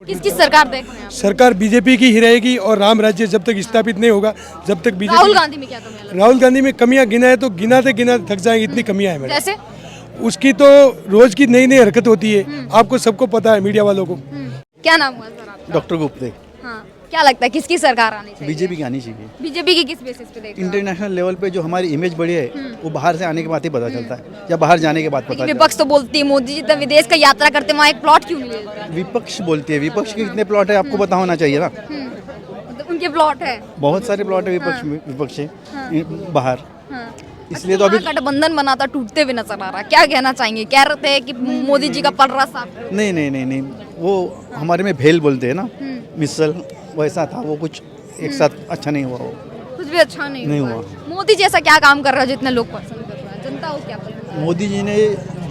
किसकी सरकार देख रहे हैं आप? सरकार बीजेपी की ही रहेगी और राम राज्य जब तक स्थापित नहीं होगा जब तक बीजेपी। राहुल गांधी में क्या कमी है? राहुल गांधी में कमियां गिनाए तो गिनाते गिनाते थक जाएंगे, इतनी कमियां हैं मैडम। जैसे उसकी तो रोज की नई नई हरकत होती है, आपको सबको पता है, मीडिया वालों को। क्या नाम हुआ सर आपका? डॉक्टर गुप्ते। हाँ, क्या लगता है किसकी सरकार आनी चाहिए? बीजेपी की आनी चाहिए। बीजेपी की किस बेसिस पे देख रहे हो? इंटरनेशनल लेवल पे जो हमारी इमेज बढ़ी है वो बाहर से आने के बाद ही पता चलता है या बाहर जाने के बाद पता लेकिन चलता विपक्ष तो बोलती है मोदी जी तो विदेश का यात्रा करते वहाँ एक प्लॉट क्यों नहीं लेते? है। विपक्ष बोलती है, विपक्ष के कितने प्लॉट है आपको पता होना चाहिए ना। मतलब उनके प्लॉट है। बहुत सारे प्लॉट है विपक्ष में, विपक्ष से बाहर। हाँ। इसलिए तो अभी गठबंधन बनाता टूटते हुए नजर आ रहा है, क्या कहना चाहेंगे? कह रहे थे कि मोदी जी का पलड़ा साफ करो। नहीं नहीं नहीं नहीं, वो हमारे में भेल बोलते हैं ना, मिसल वैसा था वो, कुछ एक साथ अच्छा नहीं हुआ वो। कुछ भी अच्छा नहीं हुआ। मोदी जी ऐसा क्या काम कर रहा है जितने लोग पसंद कर रहा है? जनता को क्या पसंद है? मोदी जी ने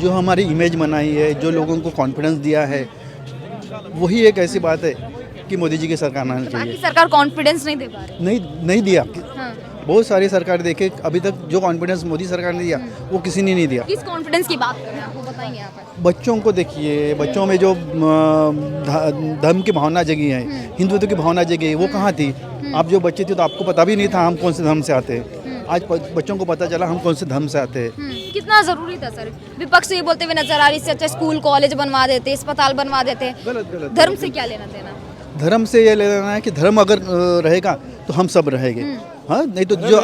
जो हमारी इमेज बनाई है, जो लोगों को कॉन्फिडेंस दिया है, वही एक ऐसी बात है कि मोदी जी की सरकार आनी बाकी चाहिए। सरकार कॉन्फिडेंस नहीं दे पा रही। नहीं दिया। हाँ। बहुत सारी सरकार देखे अभी तक, जो कॉन्फिडेंस मोदी सरकार ने दिया वो किसी ने नहीं दिया। किस कॉन्फिडेंस की बात कर रहे हैं आपको बताएंगे यहाँ पर? बच्चों को देखिए, बच्चों में जो धर्म की भावना जगी है, हिंदुत्व की भावना जगी है, वो कहाँ थी? आप जो बच्चे थे तो आपको पता भी नहीं था हम कौन से धर्म से आते हैं। आज बच्चों को पता चला हम कौन से धर्म से आते हैं। कितना जरूरी था सर? विपक्ष ये बोलते हुए नजर आ रही है, अच्छा स्कूल कॉलेज बनवा देते, अस्पताल बनवा देते। गलत। धर्म से क्या लेना देना? धर्म से ये लेना है कि धर्म अगर रहेगा तो हम सब रहेंगे। हाँ, नहीं तो जो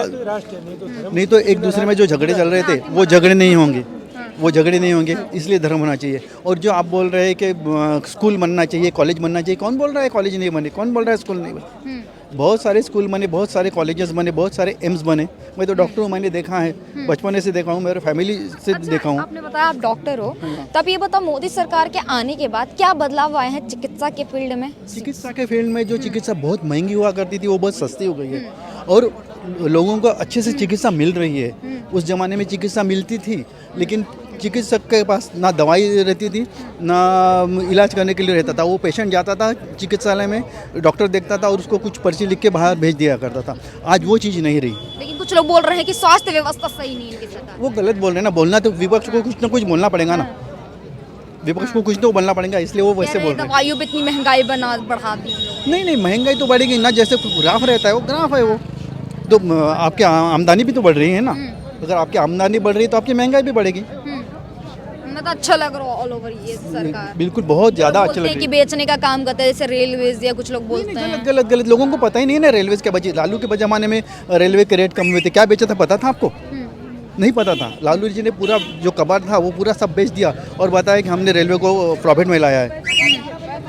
नहीं तो एक दूसरे में जो झगड़े चल रहे थे वो झगड़े नहीं होंगे, वो झगड़े नहीं होंगे। इसलिए धर्म होना चाहिए। और जो आप बोल रहे हैं कि स्कूल बनना चाहिए, कॉलेज बनना चाहिए, कौन बोल रहा है कॉलेज नहीं बने? कौन बोल रहा है स्कूल नहीं बने? बहुत सारे स्कूल बने, बहुत सारे कॉलेजेस बने, बहुत सारे एम्स बने। मैं तो डॉक्टर हूँ, मैंने देखा है, बचपन से देखा हूँ, मेरे फैमिली से देखा हूँ। आपने बताया आप डॉक्टर हो, तब ये बताओ मोदी सरकार के आने के बाद क्या बदलाव आए हैं चिकित्सा के फील्ड में? चिकित्सा के फील्ड में जो चिकित्सा बहुत महंगी हुआ करती थी वो बहुत सस्ती हो गई है और लोगों को अच्छे से चिकित्सा मिल रही है। उस ज़माने में चिकित्सा मिलती थी लेकिन चिकित्सक के पास ना दवाई रहती थी ना इलाज करने के लिए रहता था। वो पेशेंट जाता था चिकित्सालय में, डॉक्टर देखता था और उसको कुछ पर्ची लिख के बाहर भेज दिया करता था। आज वो चीज़ नहीं रही। लेकिन कुछ लोग बोल रहे हैं कि स्वास्थ्य व्यवस्था सही नहीं है इनकी सरकार। वो गलत बोल रहे हैं ना। बोलना तो विपक्ष को कुछ ना कुछ बोलना पड़ेगा ना, विपक्ष को कुछ तो बोलना पड़ेगा, इसलिए वो वैसे बोल रहे हैं। दवाइयों पे इतनी महंगाई बढ़ा दी उन लोगों नहीं, महंगाई तो बढ़ेगी ना, जैसे ग्राफ रहता है वो ग्राफ है वो तो। आपकी आमदनी भी तो बढ़ रही है ना। अगर आपकी आमदनी बढ़ रही है तो आपकी महंगाई भी बढ़ेगी। ने। मतलब अच्छा लग रहा है ऑल ओवर ये सरकार। बिल्कुल, बहुत ज़्यादा अच्छा लग कि रहा है। बेचने का काम करते हैं जैसे रेलवेज या कुछ लोग बोलते हैं। गलत लोगों को पता ही नहीं है ना रेलवेज के बचे। लालू के ज़माने में रेलवे के रेट कम हुए थे, क्या बेचा था पता था आपको? नहीं पता था। लालू जी ने पूरा जो कबाड़ था वो पूरा सब बेच दिया और बताया कि हमने रेलवे को प्रॉफिट में लाया है।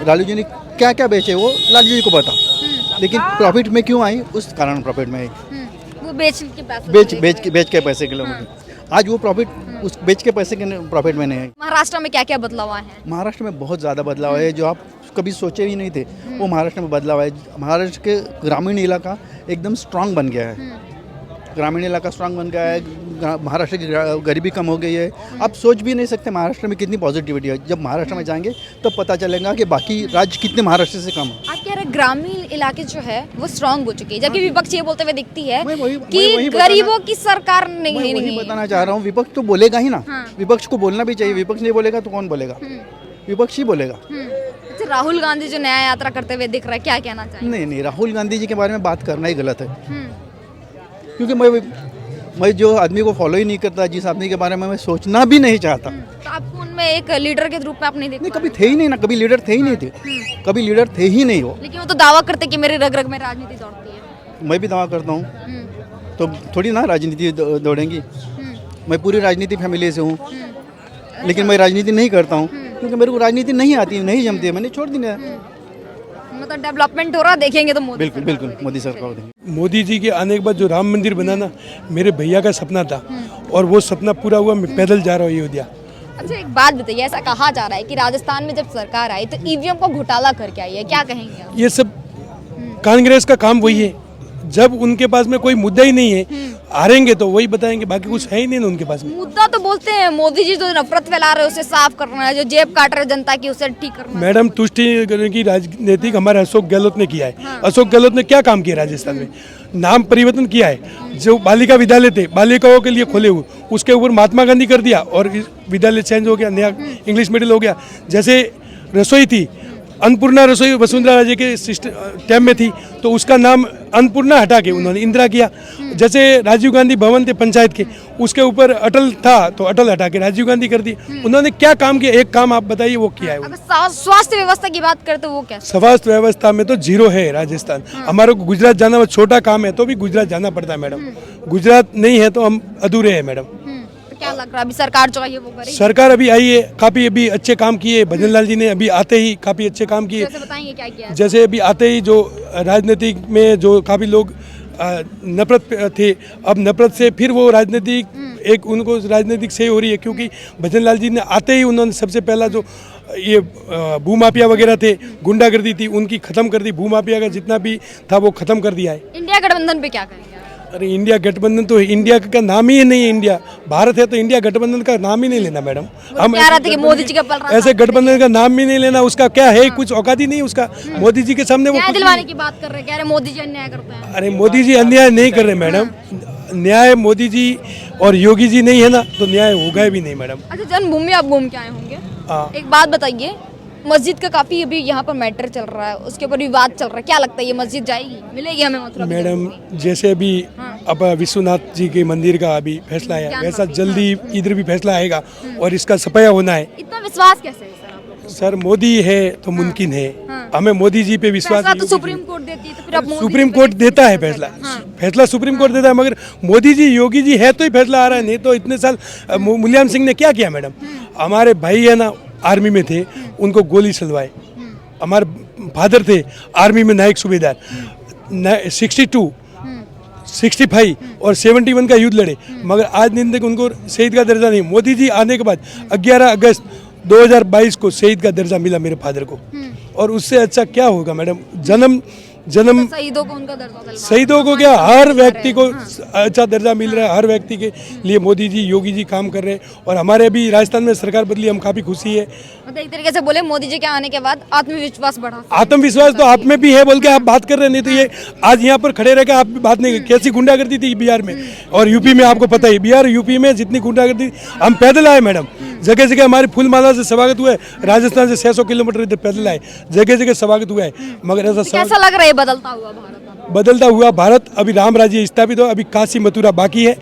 लालू जी ने क्या क्या बेचे वो लालू जी को पता, लेकिन प्रॉफिट में क्यों आई? उस कारण प्रॉफिट में आई। वो बेच के पैसे के लोगों आज वो प्रॉफिट उस बेच के पैसे के प्रॉफिट में नहीं है। महाराष्ट्र में क्या क्या बदलाव आए हैं? महाराष्ट्र में बहुत ज़्यादा बदलाव है जो आप कभी सोचे ही नहीं थे, वो महाराष्ट्र में बदलाव है। महाराष्ट्र के ग्रामीण इलाका एकदम स्ट्रांग बन गया है। ग्रामीण इलाका स्ट्रांग बन गया है। महाराष्ट्र की गरीबी कम हो गई है। आप सोच भी नहीं सकते महाराष्ट्र में कितनी पॉजिटिविटी है। जब महाराष्ट्र में जाएंगे तब पता चलेगा कि बाकी राज्य कितने महाराष्ट्र से कम है। आप कह रहे ग्रामीण इलाके जो है वो स्ट्रांग हो चुके हैं, जबकि विपक्ष ये बोलते हुए दिखती है मैं वही कि गरीबों की सरकार नहीं है। वही बताना चाह रहा हूँ, विपक्ष तो बोलेगा ही ना। विपक्ष को बोलना भी चाहिए। विपक्ष नहीं बोलेगा तो कौन बोलेगा? विपक्ष ही बोलेगा। अच्छा, राहुल गांधी जो न्याय यात्रा करते हुए दिख रहा है, क्या कहना चाहिए? नहीं, राहुल गांधी जी के बारे में बात करना ही गलत है। क्योंकि मैं जो आदमी को फॉलो ही नहीं करता, जिस आदमी के बारे में मैं सोचना भी नहीं चाहता। तो आपको उनमें एक लीडर के रूप में आप नहीं देखते? नहीं, कभी थे ही नहीं ना, कभी लीडर थे ही नहीं थे, कभी लीडर थे ही नहीं वो। लेकिन वो तो दावा करते कि मेरे रग रग में राजनीति दौड़ती है। मैं भी दावा करता हूँ, तो थोड़ी ना राजनीति दौड़ेंगी। मैं पूरी राजनीति फैमिली से हूँ, लेकिन मैं राजनीति नहीं करता हूँ क्योंकि मेरे को राजनीति नहीं आती, नहीं जमती है, मैंने छोड़ दी ना। मतलब डेवलपमेंट हो रहा देखेंगे तो मोदी बिल्कुल मोदी सरकार देंगे। मोदी जी के आने के बाद जो राम मंदिर बनाना मेरे भैया का सपना था और वो सपना पूरा हुआ। मैं पैदल जा रहा हूँ अयोध्या। अच्छा, एक बात बताइए, ऐसा कहा जा रहा है कि राजस्थान में जब सरकार आई तो ईवीएम को घोटाला करके आई है, क्या कहेंगे आप? ये सब कांग्रेस का काम वही है। जब उनके पास में कोई मुद्दा ही नहीं है, हारेंगे तो वही बताएंगे, बाकी कुछ है ही नहीं ना उनके पास में। मुद्दा तो बोलते हैं मोदी जी जो नफरत फैला रहे हैं उसे साफ करना है, जो जेब काट रहे हैं जनता की उसे ठीक करना है। मैडम, तुष्टि की राजनीतिक हमारे अशोक गहलोत ने किया है। अशोक गहलोत ने क्या काम किया राजस्थान में? नाम परिवर्तन किया है। जो बालिका विद्यालय थे बालिकाओं के लिए खोले हुए, उसके ऊपर महात्मा गांधी कर दिया और विद्यालय चेंज हो गया, नया इंग्लिश मीडियम हो गया। जैसे रसोई थी अन्नपूर्णा रसोई वसुंधरा राजे के टाइम में थी, तो उसका नाम अन्नपूर्णा हटा के उन्होंने इंदिरा किया। जैसे राजीव गांधी भवन थे पंचायत के, उसके ऊपर अटल था तो अटल हटा के राजीव गांधी कर दी। उन्होंने क्या काम किया, एक काम आप बताइए वो किया है। अगर स्वास्थ्य व्यवस्था की बात करें तो वो क्या? स्वास्थ्य व्यवस्था में तो जीरो है राजस्थान। हमारे को गुजरात जाना वो छोटा काम है तो भी गुजरात जाना पड़ता है मैडम। गुजरात नहीं है तो हम अधूरे हैं मैडम। तो क्या लग रहा है अभी सरकार जो है वो करेगी? सरकार अभी आई है, काफ़ी अभी अच्छे काम किए। भजन लाल जी ने अभी आते ही काफ़ी अच्छे काम किए। जैसे बताएंगे क्या किया है? जैसे अभी आते ही जो राजनीतिक में जो काफ़ी लोग नफरत थे, अब नफरत से फिर वो राजनीतिक एक उनको राजनीतिक सही हो रही है, क्योंकि भजन लाल जी ने आते ही उन्होंने सबसे पहला जो ये भूमाफिया वगैरह थे, गुंडागर्दी थी, उनकी ख़त्म कर दी। भूमाफिया का जितना भी था वो ख़त्म कर दिया है। इंडिया गठबंधन पे क्या करेंगे? अरे इंडिया गठबंधन तो इंडिया का नाम ही नहीं है। इंडिया भारत है तो इंडिया गठबंधन का नाम ही नहीं लेना मैडम। हम कह रहे थे कि मोदी जी का पल रहा ऐसे गठबंधन का नाम भी नहीं लेना। उसका क्या है, कुछ औकात ही नहीं उसका। मोदी जी के सामने वो न्याय कुछ दिलवाने की बात कर रहे हैं, कह रहे मोदी जी अन्याय करते हैं। अरे मोदी जी अन्याय नहीं कर रहे मैडम। न्याय मोदी जी और योगी जी नहीं है ना, तो न्याय होगा भी नहीं मैडम। अच्छा, जन्मभूमि आप घूम के आए होंगे, हाँ। एक बात बताइए, मस्जिद का काफी अभी यहाँ पर मैटर चल रहा है, उसके ऊपर विवाद चल रहा है, क्या लगता है ये मस्जिद जाएगी, मिलेगी हमें मथुरा? मैडम जैसे अभी अब विश्वनाथ जी के मंदिर का अभी फैसला आया, वैसा जल्दी इधर भी फैसला आएगा और इसका सफाया होना है। इतना विश्वास कैसे है सर आप लोगों को? सर मोदी है तो मुमकिन है। हमें मोदी जी पे विश्वास फैसला है। तो सुप्रीम कोर्ट देती है, तो फिर अब मोदी सुप्रीम जी पे कोर्ट कैसे देता है फैसला? फैसला। फैसला सुप्रीम कोर्ट देता है, मगर मोदी जी योगी जी है तो ही फैसला आ रहा है। नहीं तो इतने साल मुलायम सिंह ने क्या किया मैडम? हमारे भाई है ना आर्मी में थे, उनको गोली चलवाए। हमारे फादर थे आर्मी में नायक सूबेदार, 62 65 और 71 का युद्ध लड़े, मगर आज दिन तक उनको शहीद का दर्जा नहीं। मोदी जी आने के बाद 11 अगस्त 2022 को शहीद का दर्जा मिला मेरे फादर को, और उससे अच्छा क्या होगा मैडम? जन्म शहीदों को उनका दर्जा दिलवा, शहीदों को क्या, हर व्यक्ति को अच्छा दर्जा मिल रहा है। हर व्यक्ति के लिए मोदी जी योगी जी काम कर रहे हैं, और हमारे अभी राजस्थान में सरकार बदली, हम काफ़ी खुशी है। मतलब एक तरीके से बोले मोदी जी के आने के बाद आत्मविश्वास बढ़ा। आत्मविश्वास तो आप में भी है बोल के आप बात कर रहे हैं, नहीं तो ये आज यहाँ पर खड़े रह के आप भी बात नहीं। कैसी गुंडागर्दी थी बिहार में और यूपी में, आपको पता ही बिहार यूपी में जितनी गुंडागर्दी। हम पैदल आए मैडम, जगह जगह हमारी फूलमाला से स्वागत हुआ है। राजस्थान से 600 किलोमीटर इधर पैदल आए, जगह जगह स्वागत हुआ है। मगर ऐसा कैसा लग रहा है बदलता हुआ भारत? बदलता हुआ भारत, अभी राम राज्य स्थापित हो, अभी काशी मथुरा बाकी है।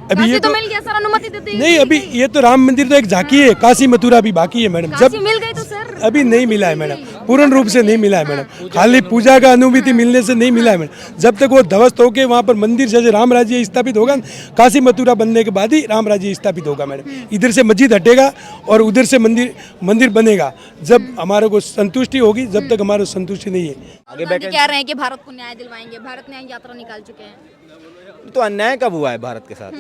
अभी ये तो मिल गया सर, अनुमति देते ही? नहीं, अभी ये तो राम मंदिर तो एक झांकी है, काशी मथुरा भी बाकी है मैडम। काशी मिल गई तो सर अभी नहीं मिला है मैडम, पूर्ण रूप से नहीं मिला है मैडम। खाली पूजा का अनुमति मिलने से नहीं मिला है मैडम। जब तक वो ध्वस्त होके वहाँ पर मंदिर जैसे राम राज्य स्थापित होगा, काशी मथुरा बनने के बाद ही राम राज्य स्थापित होगा मैडम। इधर से मस्जिद हटेगा और उधर से मंदिर बनेगा, जब हमारे को संतुष्टि होगी। जब तक हमारे संतुष्टि नहीं है। आगे बैठे कह रहे हैं कि भारत को न्याय दिलवाएंगे, भारत न्याय यात्रा निकाल चुके हैं। तो अन्याय कब हुआ है भारत के साथ?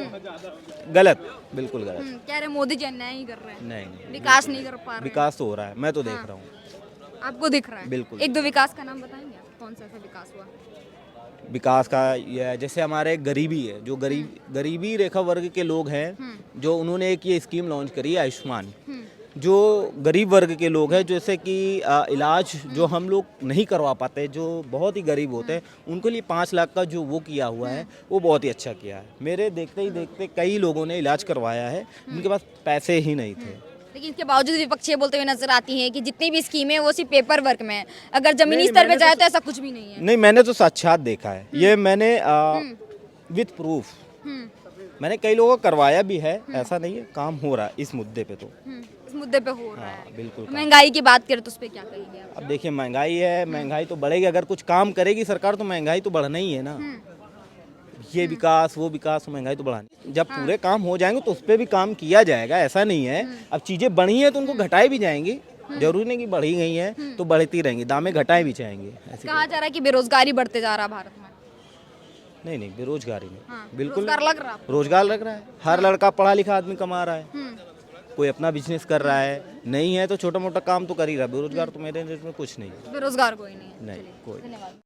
गलत, बिल्कुल गलत। कह रहे मोदी जी अन्याय ही कर रहे हैं, नहीं, विकास नहीं कर पा रहे हैं। विकास तो हो रहा है, मैं तो देख रहा हूँ। आपको दिख रहा है? बिल्कुल। एक दो विकास का नाम बताएंगे आप? कौन सा ऐसा विकास हुआ? विकास का ये है, जैसे हमारे गरीबी है, जो गरीबी रेखा वर्ग के लोग हैं, जो उन्होंने एक ये स्कीम लॉन्च करी है आयुष्मान। जो गरीब वर्ग के लोग हैं, जैसे कि इलाज जो हम लोग नहीं करवा पाते, जो बहुत ही गरीब होते हैं, उनके लिए 5 लाख का जो वो किया हुआ है, वो बहुत ही अच्छा किया है। मेरे देखते ही देखते कई लोगों ने इलाज करवाया है, उनके पास पैसे ही नहीं थे। लेकिन इसके बावजूद विपक्ष ये बोलते हुए नजर आती हैं कि जितनी भी स्कीमें हैं वो सिर्फ पेपर वर्क में है, अगर जमीनी स्तर पे जाए तो ऐसा कुछ भी नहीं है। नहीं, मैंने तो साक्षात देखा है, ये मैंने विथ प्रूफ मैंने कई लोगों को करवाया भी है। ऐसा नहीं है, काम हो रहा है इस मुद्दे पे। तो इस मुद्दे पे हो रहा है। हाँ, बिल्कुल। महंगाई की बात करें तो उस पर क्या कहेंगे आप? अब देखिए, महंगाई है, महंगाई तो बढ़ेगी। अगर कुछ काम करेगी सरकार तो महंगाई तो बढ़ना ही है ना। ये विकास वो विकास, महंगाई तो बढ़ानी। जब पूरे काम हो जाएंगे तो उस पर भी काम किया जाएगा, ऐसा नहीं है। अब चीज़ें बढ़ी हैं तो उनको घटाई भी जाएंगी, जरूरी नहीं कि बढ़ी गई हैं तो बढ़ती रहेंगी, दामें घटाए भी जाएंगे। ऐसे कहा जा रहा है कि बेरोजगारी बढ़ते जा रहा है भारत में। नहीं, बेरोजगारी नहीं, हाँ, बिल्कुल रोजगार लग रहा है? रोजगार लग रहा है। हर लड़का पढ़ा लिखा आदमी कमा रहा है, कोई अपना बिजनेस कर रहा है, नहीं है तो छोटा मोटा काम तो कर ही रहा है। बेरोजगार तो मेरे नजर में कुछ नहीं है। बेरोजगार कोई नहीं है। नहीं, कोई। धन्यवाद।